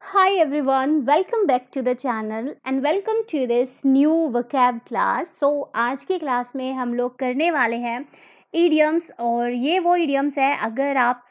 Hi everyone, welcome back to the channel and welcome to this new vocab class. So आज की class में हम लोग करने वाले हैं idioms और ये वो idioms है अगर आप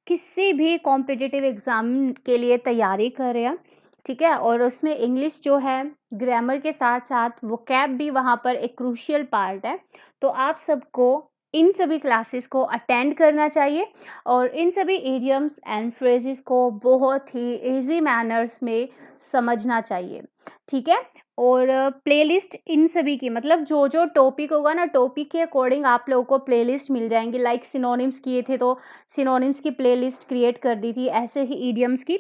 किसी भी कॉम्पिटिटिव एग्ज़ाम के लिए तैयारी कर रहे हैं, ठीक है, और उसमें इंग्लिश जो है ग्रामर के साथ साथ vocab भी वहाँ पर एक क्रूशियल पार्ट है, तो आप सबको इन सभी क्लासेस को अटेंड करना चाहिए और इन सभी इडियम्स एंड फ्रेजेस को बहुत ही इजी मैनर्स में समझना चाहिए, ठीक है। और प्लेलिस्ट इन सभी की मतलब जो जो टॉपिक होगा ना, टॉपिक के अकॉर्डिंग आप लोगों को प्लेलिस्ट मिल जाएंगी। लाइक सिनोनिम्स किए थे तो सिनोनिम्स की प्लेलिस्ट क्रिएट कर दी थी, ऐसे ही इडियम्स की,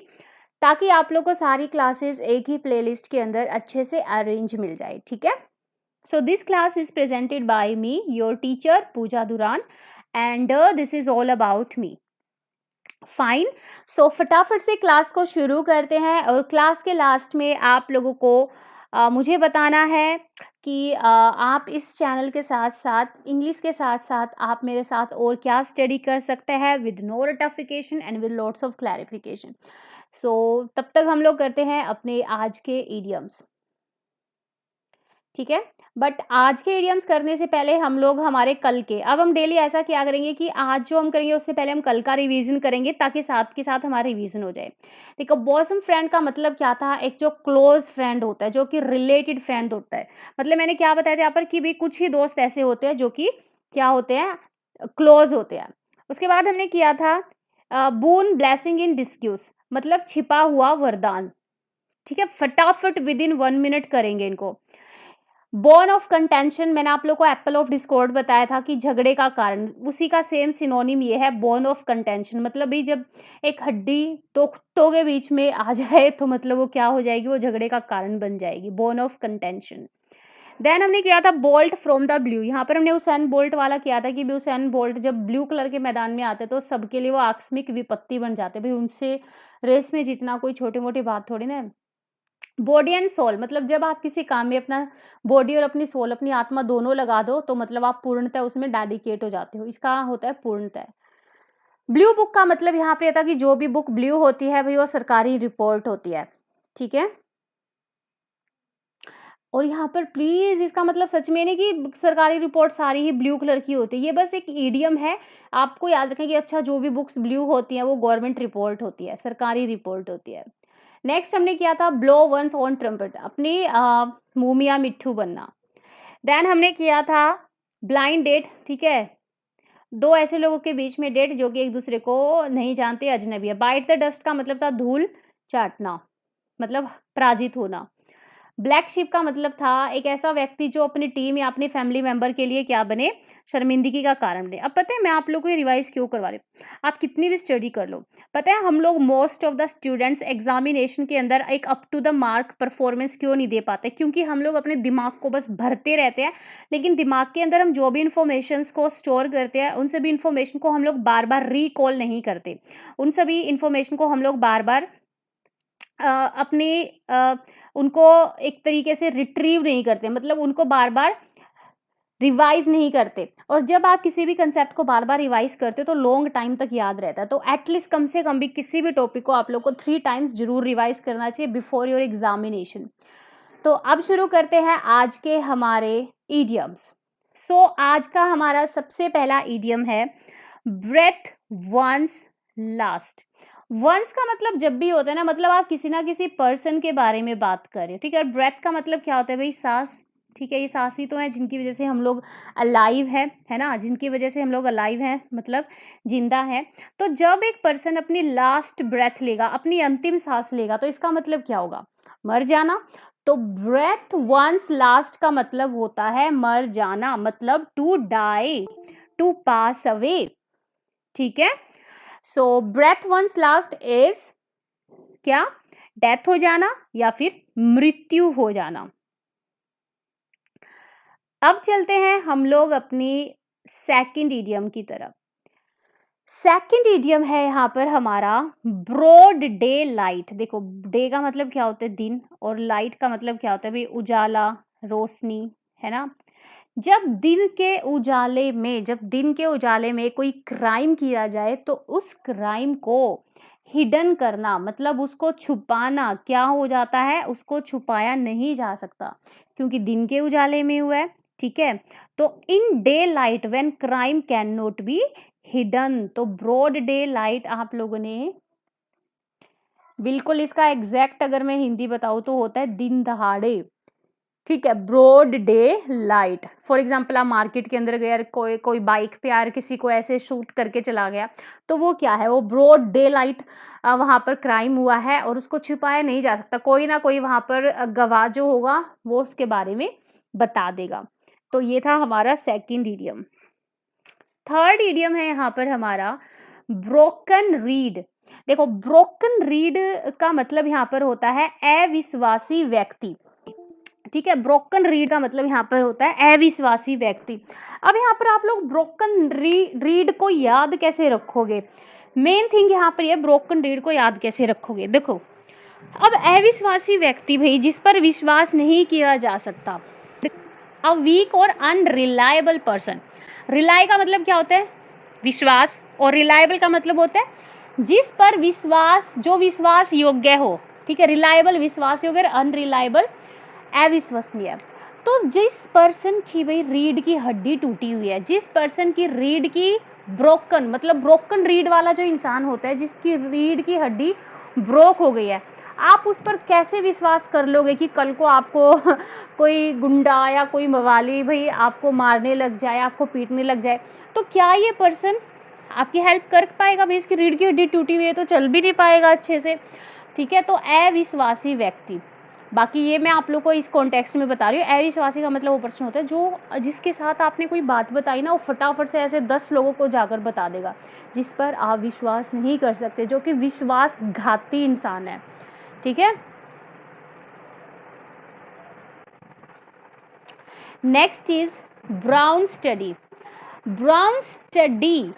ताकि आप लोग को सारी क्लासेस एक ही प्लेलिस्ट के अंदर अच्छे से अरेंज मिल जाए, ठीक है। So this class is presented by me, your teacher Pooja Duran, and this is all about me. Fine, so फटाफट से क्लास को शुरू करते हैं और क्लास के लास्ट में आप लोगों को मुझे बताना है कि आप इस चैनल के साथ साथ इंग्लिश के साथ साथ आप मेरे साथ और क्या स्टडी कर सकते हैं with no ratification and with lots of clarification. So तब तक हम लोग करते हैं अपने आज के इडियम्स, ठीक है। बट आज के इडियम्स करने से पहले हम लोग हमारे कल के, अब हम डेली ऐसा क्या करेंगे कि आज जो हम करेंगे उससे पहले हम कल का रिवीजन करेंगे ताकि साथ के साथ हमारा रिवीजन हो जाए। देखो, बॉसम फ्रेंड का मतलब क्या था? एक जो क्लोज फ्रेंड होता है, जो कि रिलेटेड फ्रेंड होता है। मतलब मैंने क्या बताया था यहाँ पर कि भी कुछ ही दोस्त ऐसे होते हैं जो कि क्या होते हैं, क्लोज होते हैं। उसके बाद हमने किया था बून ब्लेसिंग इन डिस्क्यूज, मतलब छिपा हुआ वरदान, ठीक है। फटाफट विद इन 1 मिनट करेंगे इनको। बॉर्न ऑफ कंटेंशन, मैंने आप लोग को एप्पल ऑफ डिस्कॉर्ड बताया था कि झगड़े का कारण, उसी का सेम सिनोनिम ये है बॉर्न ऑफ कंटेंशन। मतलब भी जब एक हड्डी दो कुत्तों के बीच में आ जाए तो मतलब वो क्या हो जाएगी, वो झगड़े का कारण बन जाएगी, बॉर्न ऑफ कंटेंशन। देन हमने किया था बोल्ट फ्रॉम द ब्लू, यहाँ पर हमने उसेन बोल्ट वाला किया था कि उसेन बोल्ट जब ब्लू कलर के मैदान में आते तो सबके लिए वो आकस्मिक विपत्ति बन जाते, भाई उनसे रेस में जीतना कोई छोटी मोटी बात थोड़ी ना है। बॉडी एंड सोल, मतलब जब आप किसी काम में अपना बॉडी और अपनी सोल, अपनी आत्मा दोनों लगा दो तो मतलब आप पूर्णतः उसमें डेडिकेट हो जाते हो, इसका होता है पूर्णतः। ब्लू बुक का मतलब यहाँ पे था कि जो भी बुक ब्लू होती है भाई वो सरकारी रिपोर्ट होती है, ठीक है। और यहाँ पर प्लीज इसका मतलब सच में नहीं कि सरकारी रिपोर्ट सारी ही ब्लू कलर की होती है, ये बस एक ईडियम है। आपको याद रखें कि अच्छा जो भी बुक्स ब्लू होती हैं वो गवर्नमेंट रिपोर्ट होती है, सरकारी रिपोर्ट होती है। नेक्स्ट हमने किया था ब्लो वंस ऑन ट्रम्पेट, अपनी मुंह मियां मिट्ठू बनना। देन हमने किया था ब्लाइंड डेट, ठीक है, दो ऐसे लोगों के बीच में डेट जो कि एक दूसरे को नहीं जानते, अजनबी है। बाइट द डस्ट का मतलब था धूल चाटना, मतलब पराजित होना। ब्लैक शिप का मतलब था एक ऐसा व्यक्ति जो अपनी टीम या अपने फैमिली मेंबर के लिए क्या बने, शर्मिंदगी का कारण बने। अब पता है मैं आप लोगों को ये रिवाइज क्यों करवा रही हूँ, आप कितनी भी स्टडी कर लो, पता है हम लोग most of the students examination के अंदर एक up to the mark performance क्यों नहीं दे पाते? क्योंकि हम लोग अपने दिमाग को बस भरते रहते हैं, लेकिन दिमाग के अंदर हम जो भी इंफॉर्मेशन को स्टोर करते हैं उन सभी इंफॉर्मेशन को हम लोग बार बार रिकॉल नहीं करते, उन सभी इंफॉर्मेशन को हम लोग बार बार अपने उनको एक तरीके से रिट्रीव नहीं करते, मतलब उनको बार बार रिवाइज नहीं करते। और जब आप किसी भी कंसेप्ट को बार बार रिवाइज करते हो तो लॉन्ग टाइम तक याद रहता है। तो एटलीस्ट कम से कम भी किसी भी टॉपिक को आप लोग को 3 टाइम्स जरूर रिवाइज करना चाहिए बिफोर योर एग्जामिनेशन। तो अब शुरू करते हैं आज के हमारे इडियम्स। सो आज का हमारा सबसे पहला इडियम है ब्रेथ वंस लास्ट। वंस का मतलब जब भी होता है ना, मतलब आप किसी ना किसी पर्सन के बारे में बात कर रहे हो, ठीक है। और ब्रेथ का मतलब क्या होता है भाई, सांस, ठीक है। ये सांस ही तो है जिनकी वजह से हम लोग अलाइव है ना, जिनकी वजह से हम लोग अलाइव हैं, मतलब जिंदा है। तो जब एक पर्सन अपनी लास्ट ब्रेथ लेगा, अपनी अंतिम सांस लेगा, तो इसका मतलब क्या होगा, मर जाना। तो ब्रेथ वंस लास्ट का मतलब होता है मर जाना, मतलब to die, to pass away, ठीक है। So breathe one's last is क्या, डेथ हो जाना या फिर मृत्यु हो जाना। अब चलते हैं हम लोग अपनी सेकंड इडियम की तरफ। सेकंड इडियम है यहाँ पर हमारा ब्रॉड डे लाइट। देखो, डे का मतलब क्या होता है, दिन, और लाइट का मतलब क्या होता है भाई, उजाला, रोशनी, है ना। जब दिन के उजाले में कोई क्राइम किया जाए तो उस क्राइम को हिडन करना मतलब उसको छुपाना, क्या हो जाता है, उसको छुपाया नहीं जा सकता क्योंकि दिन के उजाले में हुआ है, ठीक है। तो in day light when crime can not be hidden, तो ब्रॉड डे लाइट आप लोगों ने बिल्कुल इसका एग्जैक्ट अगर मैं हिंदी बताऊं तो होता है दिन दहाड़े, ठीक है, broad daylight. For example आप मार्केट के अंदर गए, कोई कोई बाइक पे यार किसी को ऐसे शूट करके चला गया, तो वो क्या है, वो ब्रॉड डे लाइट वहां पर क्राइम हुआ है और उसको छिपाया नहीं जा सकता, कोई ना कोई वहां पर गवाह जो होगा वो उसके बारे में बता देगा। तो ये था हमारा सेकंड इडियम। थर्ड इडियम है यहाँ पर हमारा ब्रोकन रीड। देखो ब्रोकन रीड का मतलब यहाँ पर होता है अविश्वासी व्यक्ति, ठीक है। ब्रोकन रीड का मतलब यहाँ पर होता है अविश्वासी व्यक्ति। अब यहाँ पर आप लोग ब्रोकन रीड को याद कैसे रखोगे, मेन थिंग यहाँ पर ये ब्रोकन रीड को याद कैसे रखोगे। देखो अब अविश्वासी व्यक्ति भाई जिस पर विश्वास नहीं किया जा सकता, अ वीक और अनरिलायबल पर्सन। रिलाई का मतलब क्या होता है, विश्वास, और रिलायबल का मतलब होता है जिस पर विश्वास, जो विश्वास योग्य हो, ठीक है। रिलायबल विश्वास योग्य, अनरिलायबल अविश्वसनीय। तो जिस पर्सन की भाई रीढ़ की हड्डी टूटी हुई है, जिस पर्सन की रीढ़ की ब्रोकन, मतलब ब्रोकन रीढ़ वाला जो इंसान होता है जिसकी रीढ़ की हड्डी ब्रोक हो गई है, आप उस पर कैसे विश्वास कर लोगे कि कल को आपको कोई गुंडा या कोई मवाली भाई आपको मारने लग जाए, आपको पीटने लग जाए, तो क्या ये पर्सन आपकी हेल्प कर पाएगा? भाई इसकी रीढ़ की हड्डी टूटी हुई है तो चल भी नहीं पाएगा अच्छे से, ठीक है। तो अविश्वासी व्यक्ति, बाकी ये मैं आप लोग को इस कॉन्टेक्स्ट में बता रही हूँ। अविश्वासी का मतलब वो पर्सन होता है जो जिसके साथ आपने कोई बात बताई ना, वो फटाफट से ऐसे 10 लोगों को जाकर बता देगा, जिस पर आप विश्वास नहीं कर सकते, जो कि विश्वासघाती इंसान है, ठीक है। Next is brown study. Brown study,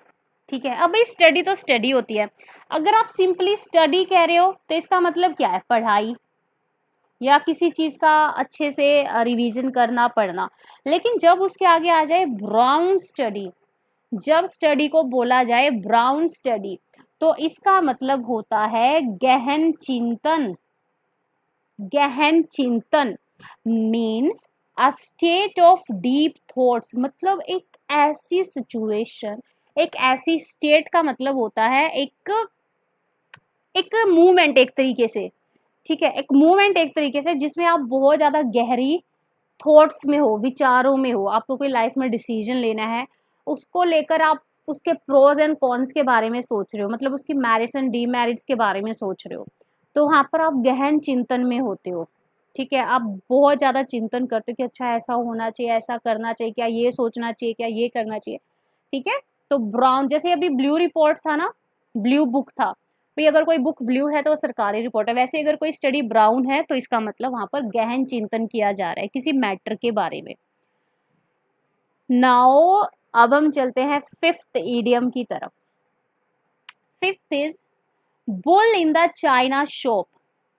ठीक है। अब भाई स्टडी तो स्टडी होती है, अगर आप सिंपली स्टडी कह रहे हो तो इसका मतलब क्या है, पढ़ाई या किसी चीज का अच्छे से रिवीजन करना, पढ़ना। लेकिन जब उसके आगे आ जाए ब्राउन स्टडी, जब स्टडी को बोला जाए ब्राउन स्टडी, तो इसका मतलब होता है गहन चिंतन। गहन चिंतन means a state of deep thoughts, मतलब एक ऐसी सिचुएशन, एक ऐसी स्टेट का मतलब होता है एक एक मूवमेंट एक तरीके से, ठीक है। एक मूवमेंट एक तरीके से जिसमें आप बहुत ज्यादा गहरी थॉट्स में हो, विचारों में हो, आपको कोई लाइफ में डिसीजन लेना है, उसको लेकर आप उसके प्रोज एंड कॉन्स के बारे में सोच रहे हो, मतलब उसकी मैरिट्स एंड डीमेरिट्स के बारे में सोच रहे हो, तो वहां पर आप गहन चिंतन में होते हो, ठीक है। आप बहुत ज्यादा चिंतन करते हो कि अच्छा ऐसा होना चाहिए, ऐसा करना चाहिए, क्या ये सोचना चाहिए, क्या ये करना चाहिए, ठीक है। तो ब्राउन, जैसे अभी ब्लू रिपोर्ट था ना, ब्लू बुक था भाई, अगर कोई बुक ब्लू है तो सरकारी रिपोर्ट है, वैसे अगर कोई स्टडी ब्राउन है तो इसका मतलब वहां पर गहन चिंतन किया जा रहा है किसी मैटर के बारे में। नाउ अब हम चलते हैं फिफ्थ इडियम की तरफ। Fifth is bull in the china shop.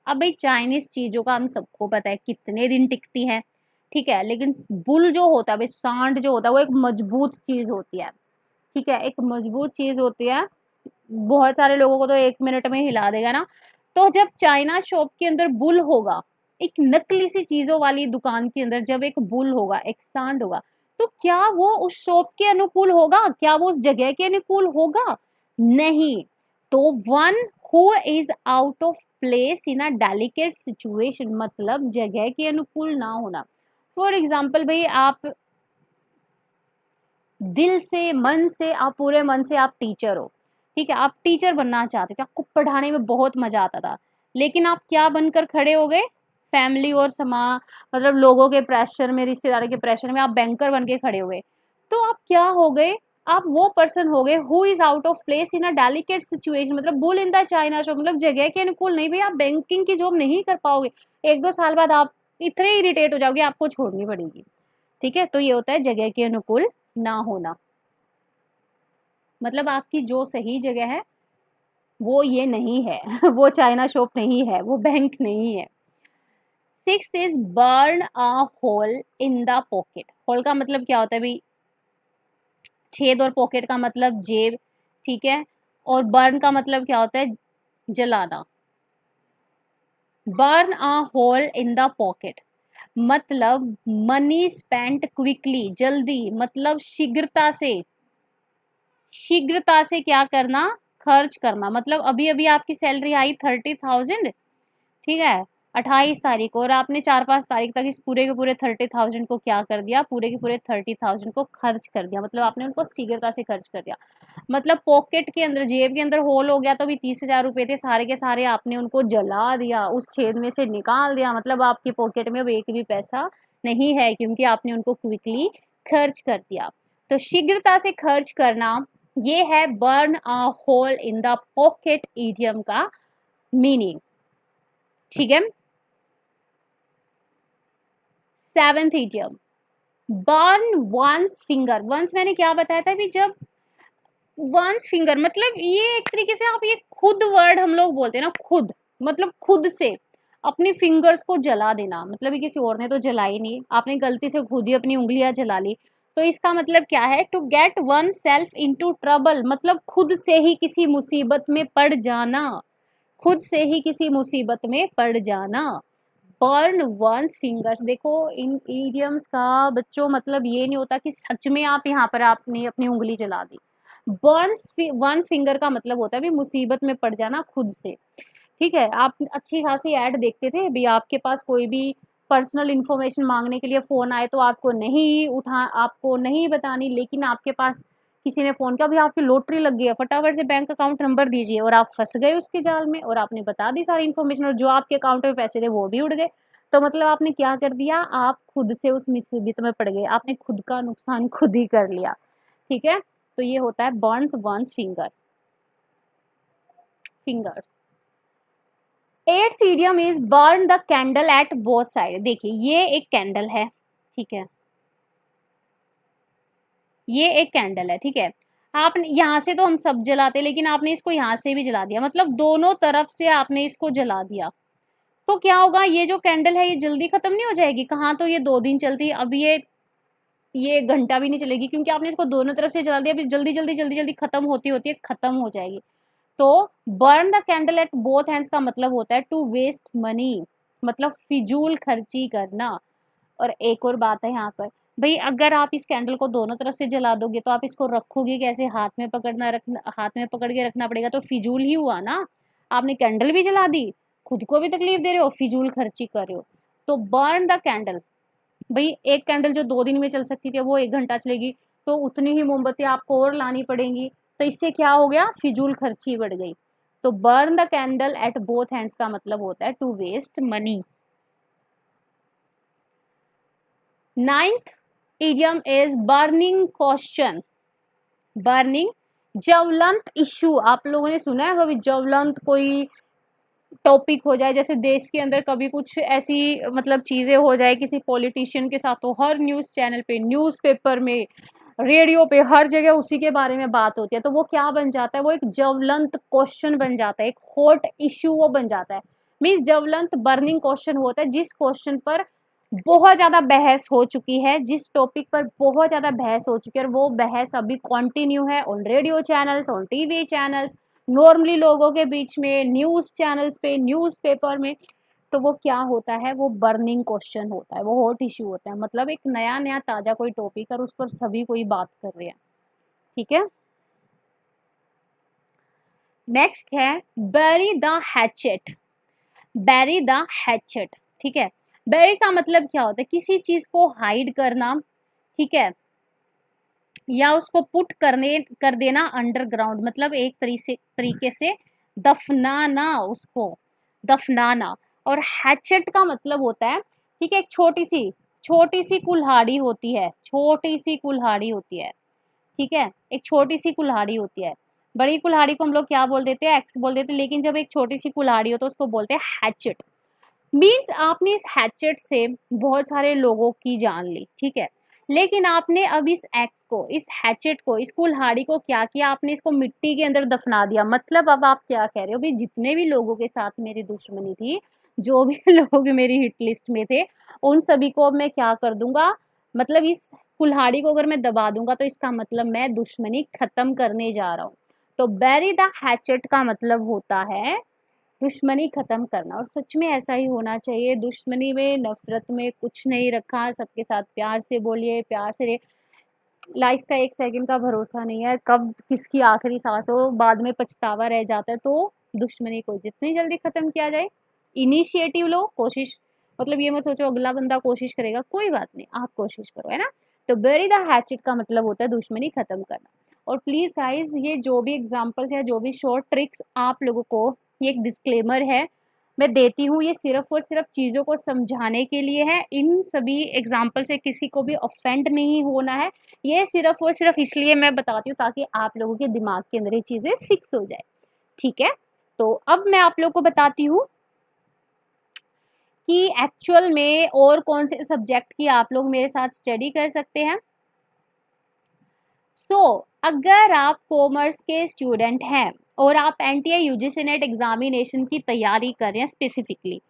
अब भाई चाइनीज चीजों का हम सबको पता है कितने दिन टिकती है, ठीक है। लेकिन बुल जो होता है भाई, सांड जो होता है, वो एक मजबूत चीज होती है, ठीक है, एक मजबूत चीज होती है, बहुत सारे लोगों को तो 1 मिनट में हिला देगा ना। तो जब चाइना शॉप के अंदर बुल होगा, एक नकली सी चीजों वाली दुकान के अंदर जब एक बुल होगा, एक सांड होगा, तो क्या वो उस शॉप के अनुकूल होगा, क्या वो उस जगह के अनुकूल होगा? नहीं। तो one who is out of place in a delicate situation, मतलब जगह के अनुकूल ना होना। फॉर एग्जाम्पल भाई आप दिल से, मन से, आप पूरे मन से आप टीचर हो, ठीक है, आप टीचर बनना चाहते थे, आपको पढ़ाने में बहुत मजा आता था, लेकिन आप क्या बनकर खड़े हो गए, फैमिली और समाज, मतलब लोगों के प्रेशर में, रिश्तेदारों के प्रेशर में आप बैंकर बन के खड़े हो गए, तो आप क्या हो गए, आप वो पर्सन हो गए who is out of place in a delicate situation, मतलब bull in the china shop, मतलब जगह के अनुकूल नहीं, भाई आप बैंकिंग की जॉब नहीं कर पाओगे, 1-2 साल बाद आप इतने इरिटेट हो जाओगे, आपको छोड़नी पड़ेगी, ठीक है। तो ये होता है जगह के अनुकूल ना होना, मतलब आपकी जो सही जगह है वो ये नहीं है वो चाइना शॉप नहीं है, वो बैंक नहीं है। Sixth is burn a hole in the pocket. Hole का मतलब क्या होता है भाई, छेद, और पॉकेट का मतलब जेब, ठीक है। और बर्न का मतलब क्या होता है, जलाना। Burn a hole in the pocket, मतलब मनी स्पेंट क्विकली, जल्दी, मतलब शीघ्रता से, शीघ्रता से क्या करना, खर्च करना। मतलब अभी अभी आपकी सैलरी आई 30,000, ठीक है, 28 तारीख को, और आपने 4-5 तारीख तक इस पूरे के पूरे 30,000 को क्या कर दिया, पूरे के पूरे 30,000 को खर्च कर दिया। मतलब आपने उनको शीघ्रता से खर्च कर दिया। मतलब पॉकेट के अंदर, जेब के अंदर होल हो गया तो भी 30,000 रुपए थे, सारे के सारे आपने उनको जला दिया, उस छेद में से निकाल दिया। मतलब आपकी पॉकेट में अब एक भी पैसा नहीं है, क्योंकि आपने उनको क्विकली खर्च कर दिया। तो शीघ्रता से खर्च करना, ये है burn a hole in the pocket idiom का मीनिंग। ठीक है। 7th idiom, burn one's finger. One's मैंने क्या बताया था अभी, जब वंस फिंगर मतलब ये एक तरीके से आप ये खुद वर्ड हम लोग बोलते हैं ना, खुद, मतलब खुद से अपनी फिंगर्स को जला देना। मतलब ये किसी और ने तो जलाई नहीं, आपने गलती से खुद ही अपनी उंगलियां जला ली। तो इसका मतलब क्या है, to get oneself into trouble, मतलब खुद से ही किसी मुसीबत में पड़ जाना, खुद से ही किसी मुसीबत में पड़ जाना। बर्न वंस फिंगर्स, देखो इन इडियम्स का बच्चों मतलब ये नहीं होता कि सच में आप यहाँ पर आपने अपनी उंगली जला दी। बर्न्स वंस फिंगर का मतलब होता है भी मुसीबत में पड़ जाना खुद से। ठीक है, आप अच्छी खासी ऐड देखते थे भी, आपके पास कोई भी पर्सनल इन्फॉर्मेशन मांगने के लिए फोन आए तो आपको नहीं बतानी, लेकिन आपके पास किसी ने फोन किया, भी आपकी लॉटरी लग गई है, फटाफट से बैंक अकाउंट नंबर दीजिए, और आप फंस गए उसके जाल में, और आपने बता दी सारी इन्फॉर्मेशन, और जो आपके अकाउंट में पैसे थे वो भी उड़ गए। तो मतलब आपने क्या कर दिया, आप खुद से उस मुसीबत में पड़ गए, आपने खुद का नुकसान खुद ही कर लिया। ठीक है, तो ये होता है burns one's fingers. 8th idiom is burn the candle at both side. देखिए ये एक कैंडल है, ठीक है, ये एक कैंडल है, ठीक है। आपने यहाँ से तो हम सब जलाते, लेकिन आपने इसको यहाँ से भी जला दिया, मतलब दोनों तरफ से आपने इसको जला दिया। तो क्या होगा, ये जो कैंडल है ये जल्दी खत्म नहीं हो जाएगी, कहाँ तो ये 2 दिन चलती है, अब ये 1 घंटा भी नहीं चलेगी, क्योंकि आपने इसको दोनों तरफ से जला दिया, अभी जल्दी जल्दी जल्दी जल्दी खत्म होती होती है खत्म हो जाएगी। तो burn the candle at both hands का मतलब होता है टू वेस्ट मनी, मतलब फिजूल खर्ची करना। और एक और बात है यहाँ पर, भाई अगर आप इस कैंडल को दोनों तरफ से जला दोगे तो आप इसको रखोगे कैसे, हाथ में पकड़ के रखना पड़ेगा, तो फिजूल ही हुआ ना। आपने कैंडल भी जला दी, खुद को भी तकलीफ दे रहे हो, फिजूल खर्ची कर रहे हो। तो बर्न द कैंडल, भाई एक कैंडल जो 2 दिन में चल सकती थी वो 1 घंटा चलेगी, तो उतनी ही मोमबत्ती आपको और लानी पड़ेंगी, तो इससे क्या हो गया, फिजूल खर्ची बढ़ गई। तो burn the candle at both hands का मतलब होता है to waste money. 9th idiom is burning question। Burning, ज्वलंत इशू। आप लोगों ने सुना है कभी ज्वलंत कोई टॉपिक हो जाए, जैसे देश के अंदर कभी कुछ ऐसी मतलब चीजें हो जाए किसी पॉलिटिशियन के साथ, तो हर न्यूज चैनल पे, न्यूज़पेपर में, रेडियो पे, हर जगह उसी के बारे में बात होती है, तो वो क्या बन जाता है, वो एक ज्वलंत क्वेश्चन बन जाता है, एक हॉट इशू वो बन जाता है। मीन्स ज्वलंत बर्निंग क्वेश्चन होता है जिस क्वेश्चन पर बहुत ज्यादा बहस हो चुकी है, जिस टॉपिक पर बहुत ज्यादा बहस हो चुकी है, और वो बहस अभी कंटिन्यू है on radio channels, on TV channels, normally लोगों के बीच में, न्यूज चैनल्स पे, न्यूज़पेपर में। तो वो क्या होता है, वो बर्निंग क्वेश्चन होता है, वो हॉट इश्यू होता है, मतलब एक नया नया ताजा कोई टॉपिक और उस पर सभी कोई बात कर रहे हैं। ठीक है, नेक्स्ट है bury the hatchet. Bury the hatchet, ठीक है, बैरी का मतलब क्या होता है, किसी चीज को हाइड करना, ठीक है, या उसको पुट कर देना अंडरग्राउंड, मतलब एक तरीके से दफनाना, उसको दफनाना। और हैचेट का मतलब होता है, ठीक है, एक छोटी सी कुल्हाड़ी होती है, छोटी सी कुल्हाड़ी होती है, ठीक है, एक छोटी सी कुल्हाड़ी होती है। बड़ी कुल्हाड़ी को हम लोग क्या बोल देते हैं, एक्स बोल देते हैं, लेकिन जब एक छोटी सी कुल्हाड़ी हो तो उसको बोलते हैं हैचेट। मीन्स आपने इस हैचेट से बहुत सारे लोगों की जान ली, ठीक है, लेकिन आपने अब इस एक्स को, इस हैचेट को, इस कुल्हाड़ी को क्या किया, आपने इसको मिट्टी के अंदर दफना दिया। मतलब अब आप क्या कह रहे हो, भाई जितने भी लोगों के साथ मेरी दुश्मनी थी, जो भी लोग मेरी हिट लिस्ट में थे, उन सभी को अब मैं क्या कर दूंगा, मतलब इस कुल्हाड़ी को अगर मैं दबा दूंगा तो इसका मतलब मैं दुश्मनी खत्म करने जा रहा हूँ। तो बैरी द हैचेट का मतलब होता है दुश्मनी ख़त्म करना, और सच में ऐसा ही होना चाहिए। दुश्मनी में, नफ़रत में कुछ नहीं रखा, सबके साथ प्यार से बोलिए, प्यार से रहिए। लाइफ का एक सेकंड का भरोसा नहीं है, कब किसकी आखिरी सांस हो, बाद में पछतावा रह जाता है। तो दुश्मनी को जितनी जल्दी ख़त्म किया जाए, इनिशिएटिव लो, कोशिश, मतलब ये मत सोचो अगला बंदा कोशिश करेगा, कोई बात नहीं, आप कोशिश करो, है ना। तो बरी द हैचेट का मतलब होता है दुश्मनी ख़त्म करना। और प्लीज़ गाइज, ये जो भी एग्जाम्पल्स है, जो भी शॉर्ट ट्रिक्स आप लोगों को, ये एक डिस्क्लेमर है मैं देती हूँ, ये सिर्फ और सिर्फ चीज़ों को समझाने के लिए है। इन सभी एग्जाम्पल से किसी को भी ऑफेंड नहीं होना है। ये सिर्फ और सिर्फ इसलिए मैं बताती हूँ ताकि आप लोगों के दिमाग के अंदर ये चीज़ें फिक्स हो जाए, ठीक है। तो अब मैं आप लोगों को बताती हूँ कि एक्चुअल में और कौन से सब्जेक्ट की आप लोग मेरे साथ स्टडी कर सकते हैं। अगर आप कॉमर्स के स्टूडेंट हैं और आप एनटीए यूजीसी नेट एग्जामिनेशन की तैयारी कर रहे हैं स्पेसिफिकली,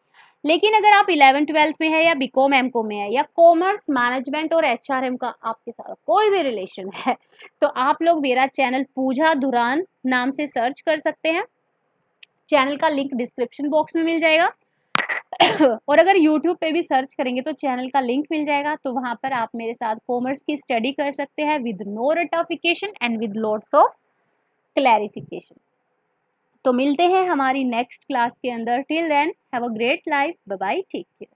लेकिन अगर आप 11th-12th में है या बीकॉम एमकॉम में है या कॉमर्स मैनेजमेंट और एचआरएम का आपके साथ कोई भी रिलेशन है, तो आप लोग मेरा चैनल पूजा धुरान नाम से सर्च कर सकते हैं। चैनल का लिंक डिस्क्रिप्शन बॉक्स में मिल जाएगा और अगर यूट्यूब पे भी सर्च करेंगे तो चैनल का लिंक मिल जाएगा। तो वहां पर आप मेरे साथ कॉमर्स की स्टडी कर सकते हैं विद नो रटाफिकेशन and with lots of clarification. तो मिलते हैं हमारी नेक्स्ट क्लास के अंदर। Till then have a great life, bye bye, take care.